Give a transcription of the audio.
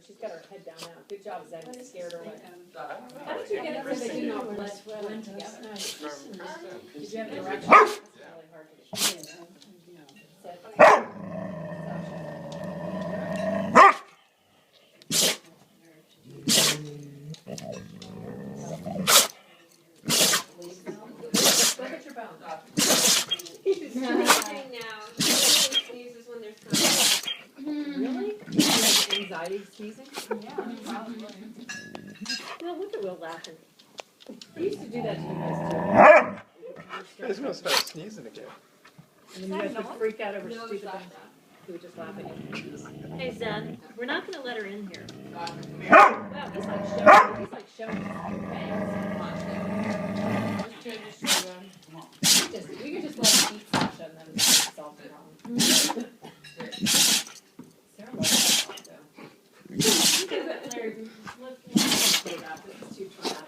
she's got her head down now. Good job, Zach, you scared her away. How did you get it so they do not blend together? Did you have directions? It's really hard to get. Sit. Look at your bones. She's sneezing now. She only sneezes when there's company. Really? You have anxiety sneezing? Yeah, probably. Well, look at Will laughing. He used to do that to you guys too. He's gonna start sneezing again. And then you guys would freak out over No, stupid stop things. He would just laugh at you. Hey, Zen, we're not gonna let her in here. Wow, he's like showing his fangs. We could just let him eat Sasha and then solve the problem. Sarah loves that though. Larry, let's put it out. This is too traumatic.